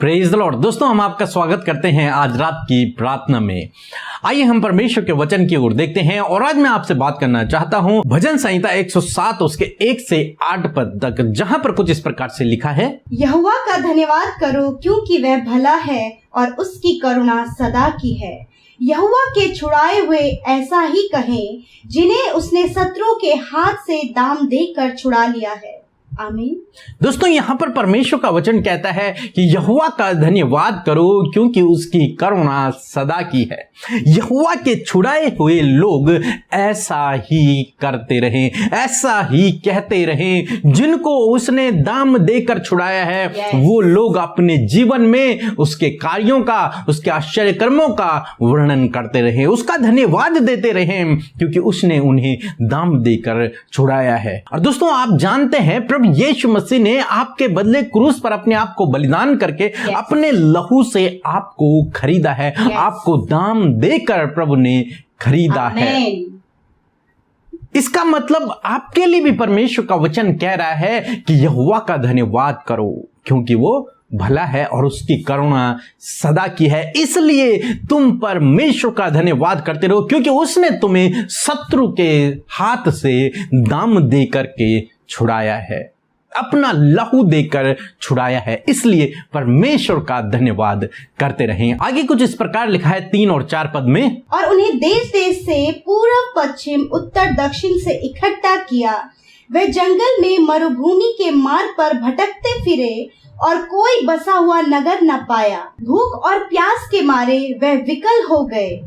Praise the Lord. दोस्तों, हम आपका स्वागत करते हैं आज रात की प्रार्थना में। आइए हम परमेश्वर के वचन की ओर देखते हैं और आज मैं आपसे बात करना चाहता हूं भजन संहिता 107 उसके 1 से 8 पद तक, जहां पर कुछ इस प्रकार से लिखा है, यहोवा का धन्यवाद करो क्योंकि वह भला है और उसकी करुणा सदा की है। यहोवा के छुड़ाए हुए ऐसा ही कहें जिन्हें उसने शत्रुओं के हाथ से दाम देकर छुड़ा लिया है। आमीन। दोस्तों, यहाँ पर परमेश्वर का वचन कहता है कि यहोवा का धन्यवाद करो क्योंकि उसकी करुणा सदा की है। यहोवा के छुड़ाए हुए लोग ऐसा ही करते रहें, ऐसा ही कहते रहें। जिनको उसने दाम देकर छुड़ाया है वो लोग अपने जीवन में उसके कार्यों का, उसके आश्चर्य कर्मों का वर्णन करते रहें, उसका धन्यवाद देते रहें क्योंकि उसने उन्हें दाम देकर छुड़ाया है। और दोस्तों, आप जानते हैं प्रभु यीशु मसीह ने आपके बदले क्रूस पर अपने आप को बलिदान करके अपने लहू से आपको खरीदा है। आपको दाम देकर प्रभु ने खरीदा है। इसका मतलब आपके लिए भी परमेश्वर का वचन कह रहा है कि यहोवा का धन्यवाद करो क्योंकि वो भला है और उसकी करुणा सदा की है। इसलिए तुम परमेश्वर का धन्यवाद करते रहो क्योंकि उसने तुम्हें शत्रु के हाथ से दाम देकर के छुड़ाया है, अपना लहू देकर छुड़ाया है। इसलिए परमेश्वर का धन्यवाद करते रहें। आगे कुछ इस प्रकार लिखा है 3 और 4 पद में, और उन्हें देश देश से पूर्व पश्चिम उत्तर दक्षिण से इकट्ठा किया। वे जंगल में मरुभूमि के मार्ग पर भटकते फिरे और कोई बसा हुआ नगर न पाया। भूख और प्यास के मारे वे विकल हो गए।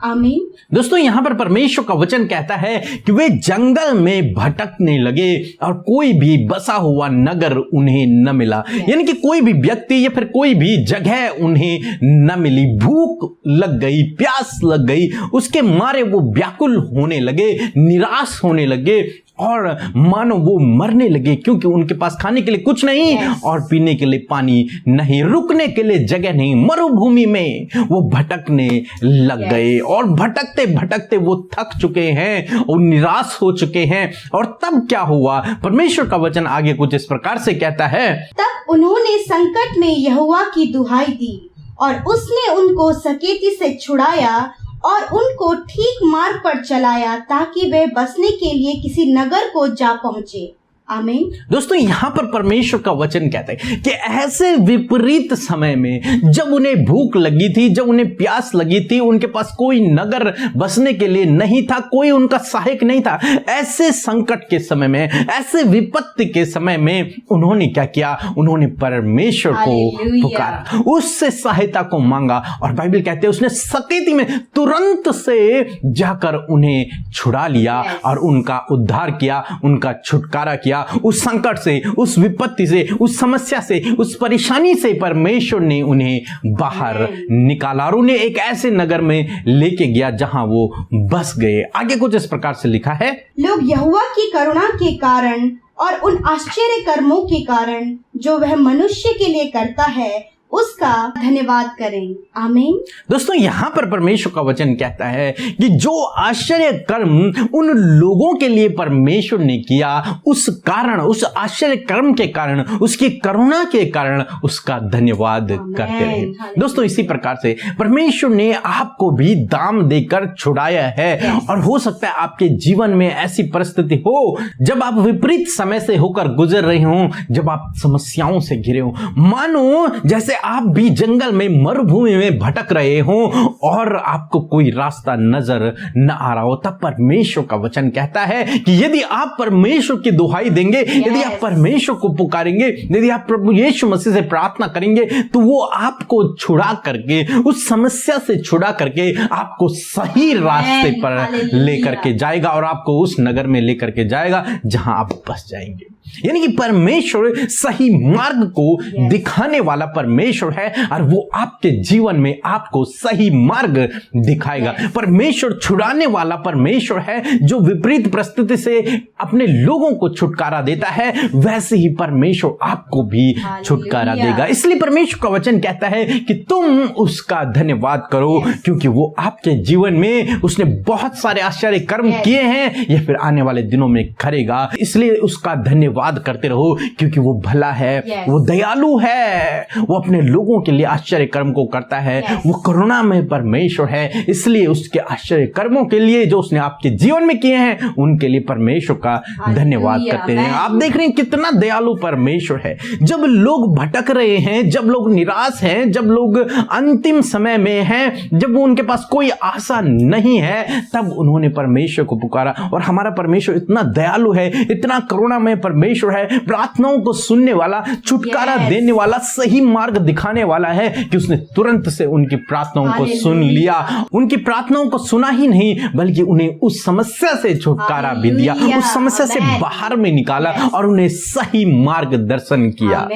आमीन। दोस्तों, यहां पर परमेश्वर का वचन कहता है कि वे जंगल में भटकने लगे और कोई भी बसा हुआ नगर उन्हें न मिला। यानी कि कोई भी व्यक्ति या फिर कोई भी जगह उन्हें न मिली। भूख लग गई, प्यास लग गई, उसके मारे वो व्याकुल होने लगे, निराश होने लगे और मानो वो मरने लगे क्योंकि उनके पास खाने के लिए कुछ नहीं और पीने के लिए पानी नहीं, रुकने के लिए जगह नहीं। मरुभूमि में वो भटकने लग गए और भटकते भटकते वो थक चुके हैं और निराश हो चुके हैं। और तब क्या हुआ? परमेश्वर का वचन आगे कुछ इस प्रकार से कहता है, तब उन्होंने संकट में यहोवा की दुहाई दी और उसने उनको सकेती से छुड़ाया और उनको ठीक मार्ग पर चलाया ताकि वे बसने के लिए किसी नगर को जा पहुंचे। आमीन। दोस्तों, यहां पर परमेश्वर का वचन कहता है कि ऐसे विपरीत समय में जब उन्हें भूख लगी थी, जब उन्हें प्यास लगी थी, उनके पास कोई नगर बसने के लिए नहीं था, कोई उनका सहायक नहीं था, ऐसे संकट के समय में, ऐसे विपत्ति के समय में उन्होंने क्या किया? उन्होंने परमेश्वर को पुकारा, उससे सहायता को मांगा और बाइबल कहते हैं उसने सकेती में तुरंत से जाकर उन्हें छुड़ा लिया और उनका उद्धार किया, उनका छुटकारा किया। उस संकट से, उस विपत्ति से, उस समस्या से, उस परेशानी से परमेश्वर ने उन्हें बाहर निकाला और उन्हें एक ऐसे नगर में लेके गया जहां वो बस गए। आगे कुछ इस प्रकार से लिखा है, लोग यहोवा की करुणा के कारण और उन आश्चर्य कर्मों के कारण जो वह मनुष्य के लिए करता है उसका धन्यवाद करें। आमीन। दोस्तों, यहां पर परमेश्वर का वचन कहता है कि जो आश्चर्य कर्म उन लोगों के लिए परमेश्वर ने किया, उस कारण, उस आश्चर्य कर्म के कारण, उसकी करुणा के कारण उसका धन्यवाद करते रहे। दोस्तों, इसी प्रकार से परमेश्वर ने आपको भी दाम देकर छुड़ाया है और हो सकता है आपके जीवन में ऐसी परिस्थिति हो जब आप विपरीत समय से होकर गुजर रहे हो, जब आप समस्याओं से घिरे हो, मानो जैसे आप भी जंगल में, मरुभूमि में भटक रहे हो और आपको कोई रास्ता नजर न आ रहा हो। तब परमेश्वर का वचन कहता है कि यदि आप परमेश्वर की दुहाई देंगे, यदि आप परमेश्वर को पुकारेंगे, यदि आप प्रभु यीशु मसीह से प्रार्थना करेंगे तो वो आपको छुड़ा करके, उस समस्या से छुड़ा करके आपको सही रास्ते पर लेकर के जाएगा और आपको उस नगर में लेकर के जाएगा जहां आप बस जाएंगे। यानी कि परमेश्वर सही मार्ग को दिखाने वाला परमेश्वर है और वो आपके जीवन में आपको सही मार्ग दिखाएगा। परमेश्वर छुड़ाने वाला परमेश्वर है जो विपरीत परिस्थिति से अपने लोगों को छुटकारा देता है, वैसे ही परमेश्वर आपको भी छुटकारा देगा। इसलिए परमेश्वर का वचन कहता है कि तुम उसका धन्यवाद करो क्योंकि वो आपके जीवन में उसने बहुत सारे आश्चर्य कर्म किए हैं या फिर आने वाले दिनों में करेगा। इसलिए उसका धन्यवाद धन्यवाद करते रहो, क्योंकि वो भला है, Yes. वो दयालु है, वो अपने लोगों के लिए आश्चर्य कर्म को करता है। Yes. वो करुणामय परमेश्वर है, इसलिए उसके आश्चर्य कर्मों के लिए जो उसने आपके जीवन में किए हैं उनके लिए परमेश्वर का धन्यवाद करते हैं। आप देख रहे हैं कितना दयालु परमेश्वर है। जब लोग भटक रहे हैं, जब लोग निराश हैं, जब लोग अंतिम समय में हैं, जब उनके पास कोई आशा नहीं है, तब उन्होंने परमेश्वर को पुकारा। और हमारा परमेश्वर इतना दयालु है, इतना करुणामय परमेश्वर है, प्रार्थनाओं को सुनने वाला, छुटकारा देने वाला, सही मार्ग दिखाने वाला है कि उसने तुरंत से उनकी प्रार्थनाओं को सुन लिया। उनकी प्रार्थनाओं को सुना ही नहीं, बल्कि उन्हें उस समस्या से छुटकारा भी दिया, उस समस्या से बाहर में निकाला और उन्हें सही मार्गदर्शन किया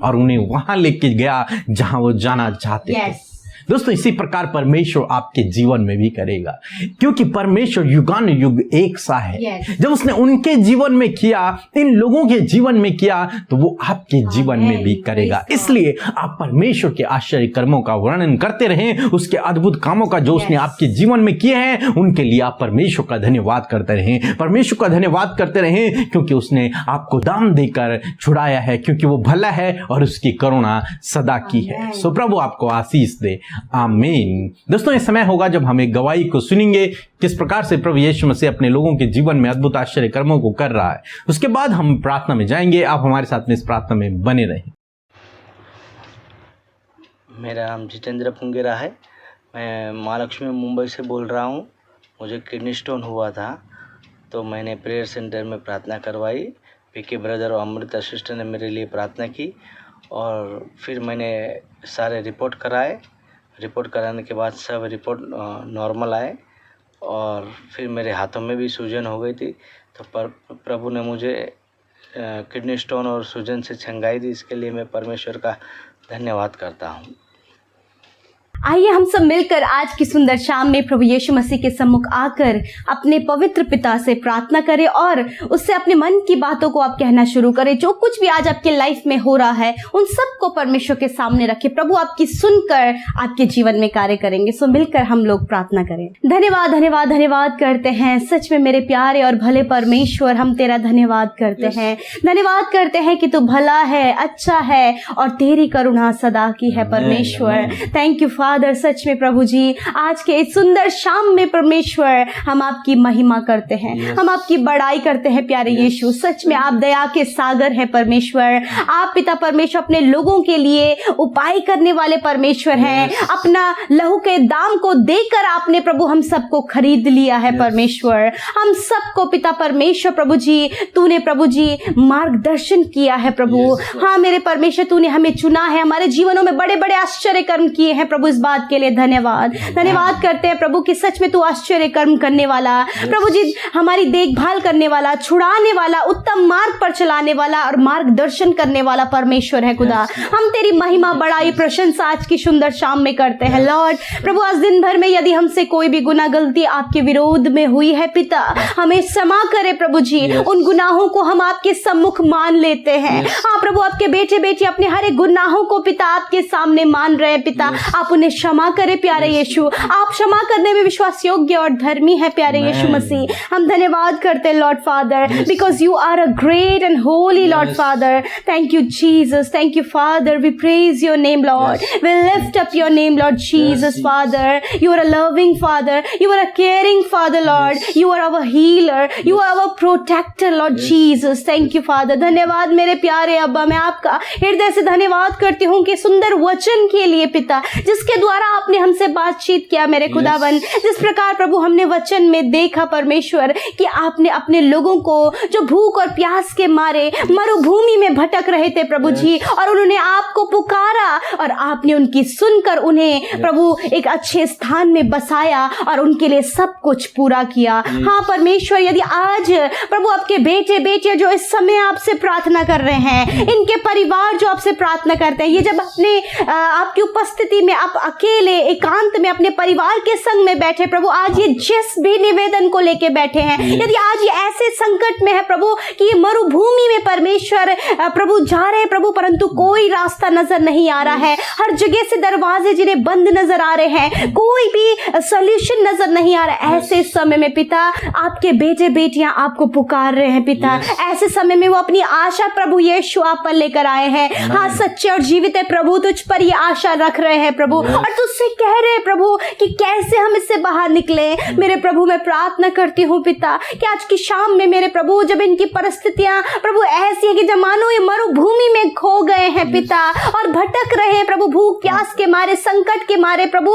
और उन्हें वहां लेके गया जहां वो जाना चाहते थे। दोस्तों, इसी प्रकार परमेश्वर आपके जीवन में भी करेगा, क्योंकि परमेश्वर युगान युग एक सा है। जब उसने उनके जीवन में किया, इन लोगों के जीवन में किया, तो वो आपके जीवन में भी करेगा। इसलिए आप परमेश्वर के आश्चर्य कर्मों का वर्णन करते रहें, उसके अद्भुत कामों का जो उसने आपके जीवन में किए हैं, उनके लिए आप परमेश्वर का धन्यवाद करते रहें, परमेश्वर का धन्यवाद करते रहें, क्योंकि उसने आपको दाम देकर छुड़ाया है, क्योंकि वो भला है और उसकी करुणा सदा की है। सो प्रभु आपको आशीष दे, आमीन। दोस्तों, ये समय होगा जब हम एक गवाही को सुनेंगे, किस प्रकार से प्रभु यीशु मसीह अपने लोगों के जीवन में अद्भुत आश्चर्य कर्मों को कर रहा है। उसके बाद हम प्रार्थना में जाएंगे। आप हमारे साथ में इस प्रार्थना में बने रहें। मेरा नाम जितेंद्र पुंगेरा है। मैं महालक्ष्मी मुंबई से बोल रहा हूँ। मुझे किडनी स्टोन हुआ था, तो मैंने प्रेयर सेंटर में प्रार्थना करवाई। पीके ब्रदर और अमृता सिस्टर ने मेरे लिए प्रार्थना की और फिर मैंने सारे रिपोर्ट कराए। रिपोर्ट कराने के बाद सब रिपोर्ट नॉर्मल आए और फिर मेरे हाथों में भी सूजन हो गई थी। तो प्रभु ने मुझे किडनी स्टोन और सूजन से छंगाई दी। इसके लिए मैं परमेश्वर का धन्यवाद करता हूँ। आइए हम सब मिलकर आज की सुंदर शाम में प्रभु यीशु मसीह के सम्मुख आकर अपने पवित्र पिता से प्रार्थना करें और उससे अपने मन की बातों को आप कहना शुरू करें। जो कुछ भी आज आपके लाइफ में हो रहा है, उन सब को परमेश्वर के सामने रखें। प्रभु आपकी सुनकर आपके जीवन में कार्य करेंगे। सो मिलकर हम लोग प्रार्थना करें। धन्यवाद धन्यवाद धन्यवाद करते हैं सच में मेरे प्यारे और भले परमेश्वर, हम तेरा धन्यवाद करते हैं। धन्यवाद करते हैं कि तू भला है, अच्छा है और तेरी करुणा सदा की है परमेश्वर। Thank you father. सच में प्रभु जी, आज के इस सुंदर शाम में परमेश्वर हम आपकी महिमा करते हैं, हम आपकी बड़ाई करते हैं प्यारे यीशु। सच में आप दया के सागर है परमेश्वर। आप पिता परमेश्वर अपने लोगों के लिए उपाय करने वाले परमेश्वर हैं। अपना लहू के दाम को देकर आपने प्रभु हम सबको खरीद लिया है परमेश्वर। हम सबको पिता परमेश्वर प्रभु जी, तूने प्रभु जी मार्गदर्शन किया है प्रभु। हाँ मेरे परमेश्वर, तूने हमें चुना है, हमारे जीवनों में बड़े बड़े आश्चर्य कर्म किए हैं प्रभु। इस बात के लिए धन्यवाद। धन्यवाद करते हैं प्रभु कि सच में तू आश्चर्य कर्म करने वाला प्रभु जी, हमारी देखभाल करने वाला, छुड़ाने वाला, उत्तम मार्ग पर चलाने वाला और मार्गदर्शन करने वाला परमेश्वर है खुदा। हम तेरी महिमा, बड़ाई, प्रशंसा आज की सुंदर शाम में करते हैं लॉर्ड। प्रभु आज दिन भर में यदि हमसे कोई भी गुनाह गलती आपके विरोध में हुई है पिता, हमें क्षमा करे प्रभु जी। उन गुनाहों को हम आपके सम्मुख मान लेते हैं। हाँ प्रभु, आपके बेटे बेटी अपने हर एक गुनाहों को पिता आपके सामने मान रहे हैं पिता। आप उन्हें क्षमा करे प्यारे यीशु। आप क्षमा करने में विश्वास योग्य और धर्मी है प्यारे यीशु मसीह। हम धन्यवाद करते हैं lord father, because you are a great and holy lord father. Thank you Jesus, thank you father. We praise your name lord, we lift up your name lord Jesus father. You are a loving father, you are a caring father lord, you are our healer, you are our protector lord Jesus. Thank you father. धन्यवाद मेरे प्यारे अब्बा, मैं आपका हृदय से धन्यवाद करती हूँ कि सुंदर वचन के लिए पिता, जिसके द्वारा आपने हमसे बातचीत किया मेरे खुदावन। जिस प्रकार प्रभु हमने वचन में देखा परमेश्वर कि आपने अपने लोगों को जो भूख और प्यास के मारे मरुभूमि में भटक रहे थे प्रभु जी, और उन्होंने आपको पुकारा और आपने उनकी सुनकर उन्हें प्रभु एक अच्छे स्थान में बसाया और उनके लिए सब कुछ पूरा किया। हाँ परमेश्वर, यदि आज प्रभु आपके बेटे बेटियां जो इस समय आपसे प्रार्थना कर रहे हैं, इनके परिवार जो आपसे प्रार्थना करते हैं, ये जब अपने आपकी उपस्थिति में आप अकेले एकांत में अपने परिवार के संग में बैठे प्रभु, आज ये जिस भी निवेदन को लेके बैठे हैं, यदि आज ये ऐसे संकट में है प्रभु कि ये मरुभूमि में परमेश्वर प्रभु जा रहे हैं प्रभु, परंतु कोई रास्ता नजर नहीं आ रहा है, हर जगह से दरवाजे जिन्हें बंद नजर आ रहे हैं, कोई भी सॉल्यूशन नजर नहीं आ रहा है, ऐसे समय में पिता आपके बेटे बेटियां आपको पुकार रहे हैं पिता। ऐसे समय में वो अपनी आशा प्रभु यीशु आप पर लेकर आए हैं। हाँ, सच्चे और जीवित है प्रभु, तुझ पर ये आशा रख रहे हैं प्रभु, और तुझसे कह रहे हैं प्रभु कि कैसे हम इससे बाहर निकले। मेरे प्रभु मैं प्रार्थना करती हूँ पिता कि आज की शाम में मेरे प्रभु जब इनकी परिस्थितियां प्रभु ऐसी है कि जमानों ये मरुभूमि में खो गए हैं पिता और भटक रहे हैं प्रभु, भूख प्यास के मारे, संकट के मारे प्रभु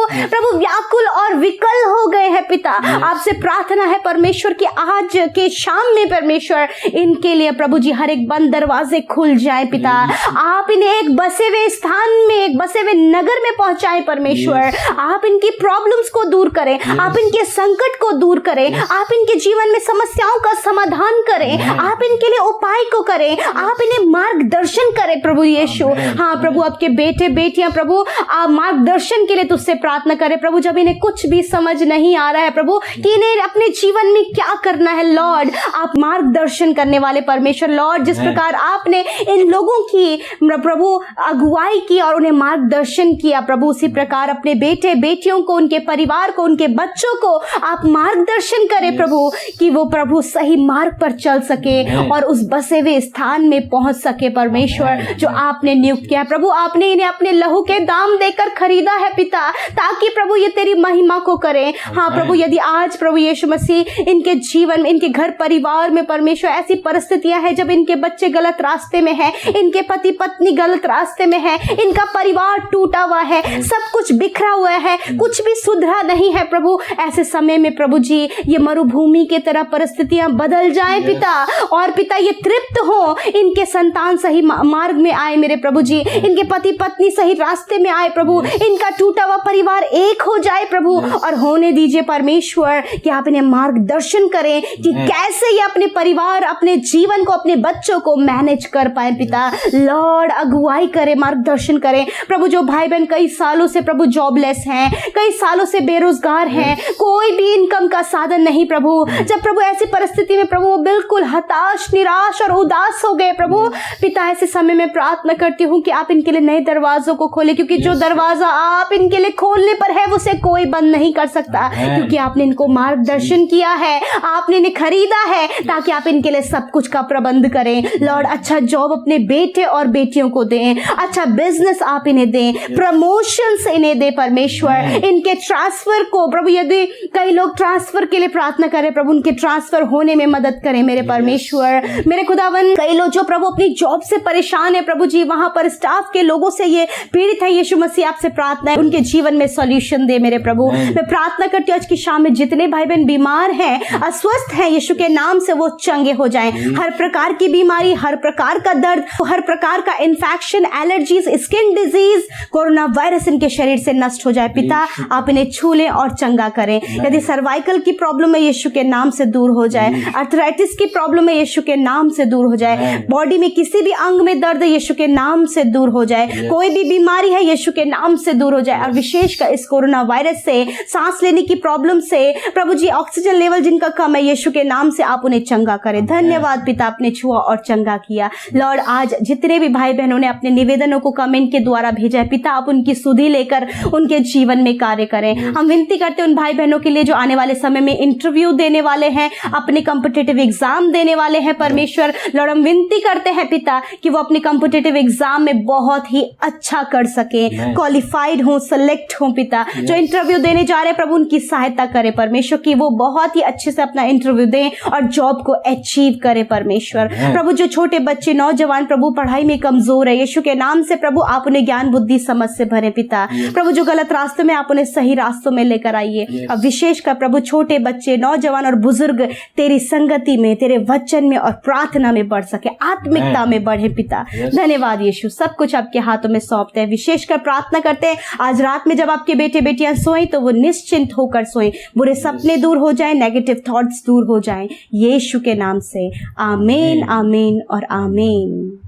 व्याकुल और विकल हो गए हैं पिता। आपसे प्रार्थना है परमेश्वर कि आज के शाम में परमेश्वर इनके लिए प्रभु जी हर एक बंद दरवाजे खुल जाए पिता। आप इन्हें एक बसे हुए स्थान में, एक बसे हुए नगर में पहुंचाए परमेश्वर। आप इनकी प्रॉब्लम्स को दूर करें, आप इनके संकट को दूर करें, आप इनके जीवन में समस्याओं का समाधान करें, आप इनके लिए उपाय को करें, आप इन्हें मार्गदर्शन करें प्रभु यीशु। हाँ प्रभु, आपके बेटे बेटियां प्रभु आप मार्गदर्शन के लिए तुझसे प्रार्थना करें प्रभु। जब इन्हें कुछ भी समझ नहीं आ रहा है प्रभु कि इन्हें अपने जीवन में क्या करना है, लॉर्ड आप मार्गदर्शन करने वाले परमेश्वर। लॉर्ड जिस प्रकार आपने इन लोगों की प्रभु अगुवाई की और उन्हें मार्गदर्शन किया प्रभु, उसी प्रकार अपने बेटे बेटियों को, उनके परिवार को, उनके बच्चों को आप मार्गदर्शन करें प्रभु कि वो प्रभु सही मार्ग पर चल सके और उस बसे हुए स्थान में पहुंच सके परमेश्वर जो आपने नियुक्त किया प्रभु। आपने इन्हें अपने लहू के दाम देकर खरीदा है पिता, ताकि प्रभु ये तेरी महिमा को करें। हाँ प्रभु, यदि आज प्रभु यीशु मसीह इनके जीवन में, इनके घर परिवार में परमेश्वर ऐसी परिस्थितियां हैं जब इनके बच्चे गलत रास्ते में हैं, इनके पति पत्नी गलत रास्ते में है, इनका परिवार टूटा हुआ है, सब कुछ बिखरा हुआ है, कुछ भी सुधरा नहीं है प्रभु, ऐसे समय में प्रभु जी ये मरुभूमि की तरह परिस्थितियां बदल जाएं पिता, और पिता ये तृप्त हो, इनके संतान सही मार्ग में आए मेरे प्रभु जी, इनके पति पत्नी सही रास्ते में आए प्रभु, इनका टूटा हुआ परिवार एक हो जाए प्रभु, और होने दीजिए परमेश्वर कि आप इन्हें मार्गदर्शन करें कि कैसे ये अपने परिवार, अपने जीवन को, अपने बच्चों को मैनेज कर पाए पिता। लॉर्ड अगुवाई करें, मार्गदर्शन करें प्रभु। जो भाई बहन कई सालों से प्रभु जॉबलेस हैं, कई सालों से बेरोजगार हैं, कोई भी इनकम का साधन नहीं प्रभु, जब प्रभु ऐसी परिस्थिति में प्रभु बिल्कुल हताश, निराश और उदास हो गए प्रभु पिता, ऐसे समय में प्रार्थना करती हूँ कि आप इनके लिए नए दरवाजों को खोले, क्योंकि जो दरवाजा आप इनके लिए खोलने पर है उसे कोई बंद नहीं कर सकता, क्योंकि आपने इनको मार्गदर्शन किया है, आपने इन्हें खरीदा है ताकि आप इनके लिए सब कुछ का प्रबंध करें। लॉर्ड अच्छा जॉब अपने बेटे और बेटियों को दें, अच्छा बिजनेस आप इन्हें दें, प्रमोशंस इन्हें दे परमेश्वर, इनके ट्रांसफर को प्रभु, यदि कई लोग ट्रांसफर के लिए प्रार्थना करें प्रभु, उनके ट्रांसफर होने में मदद करें मेरे परमेश्वर, मेरे खुदावन। कई लोग जो प्रभु अपनी जॉब से परेशान है प्रभु जी, वहां पर स्टाफ के लोगों से ये पीड़ित है, यीशु मसीह आपसे प्रार्थना है उनके जीवन में सॉल्यूशन दे मेरे प्रभु। मैं प्रार्थना करती हूँ आज की शाम में जितने भाई बहन बीमार हैं, अस्वस्थ हैं, यीशु के नाम से वो चंगे हो जाएं। हर प्रकार की बीमारी, हर प्रकार का दर्द, हर प्रकार का infection, allergies, skin disease, corona virus इनके शरीर से नष्ट हो जाए पिता। आप इन्हें छू लें और चंगा करें। यदि सर्वाइकल की प्रॉब्लम है यीशु के नाम से दूर हो जाए, अर्थराइटिस की प्रॉब्लम है यीशु के नाम से दूर हो जाए, बॉडी में किसी भी अंग में दर्द है यीशु के नाम से दूर हो जाए, कोई भी बीमारी है यीशु के नाम से दूर हो जाए, और विशेषकर इस कोरोना वायरस से, सांस लेने की प्रॉब्लम से प्रभु जी, ऑक्सीजन लेवल जिनका कम है यीशु के नाम से आप उन्हें चंगा करें। धन्यवाद पिता, आपने छुआ और चंगा किया। लॉर्ड आज जितने भी भाई बहनों ने अपने निवेदनों को कमेंट के द्वारा भेजा है पिता, आप उनकी सुधि लेकर उनके जीवन में कार्य करें। हम विनती करते हैं उन भाई बहनों के लिए जो आने वाले समय में इंटरव्यू देने वाले हैं, अपने कॉम्पिटिटिव एग्जाम देने वाले हैं परमेश्वर। लॉर्ड हम विनती करते हैं पिता कि वो अपने कॉम्पिटिटिव एग्जाम में बहुत ही अच्छा कर सके, क्वालिफाइड हो, सेलेक्ट हो पिता। जो इंटरव्यू देने जा रहे हैं प्रभु उनकी सहायता करे परमेश्वर, कि वो बहुत ही अच्छे से अपना इंटरव्यू दें और जॉब को अचीव करे परमेश्वर। प्रभु जो छोटे बच्चे, नौजवान प्रभु पढ़ाई में कमजोर है, यीशु के नाम से प्रभु आप उन्हें ज्ञान बुद्धि समझ से भरे पिता। प्रभु जो गलत रास्तों में, आप उन्हें सही रास्तों में लेकर आइए। अब विशेषकर प्रभु छोटे बच्चे, नौजवान और बुजुर्ग तेरी संगति में, तेरे वचन में और प्रार्थना में बढ़ सके, आत्मिकता में बढ़े पिता। धन्यवाद यीशु, सब कुछ आपके हाथों में सौंपते हैं। विशेषकर प्रार्थना करते हैं आज रात में जब आपके बेटे बेटियां सोएं तो वो निश्चिंत होकर सोएं, बुरे सपने दूर हो जाएं, नेगेटिव थॉट्स दूर हो जाएं, यीशु के नाम से आमीन, आमीन और आमीन।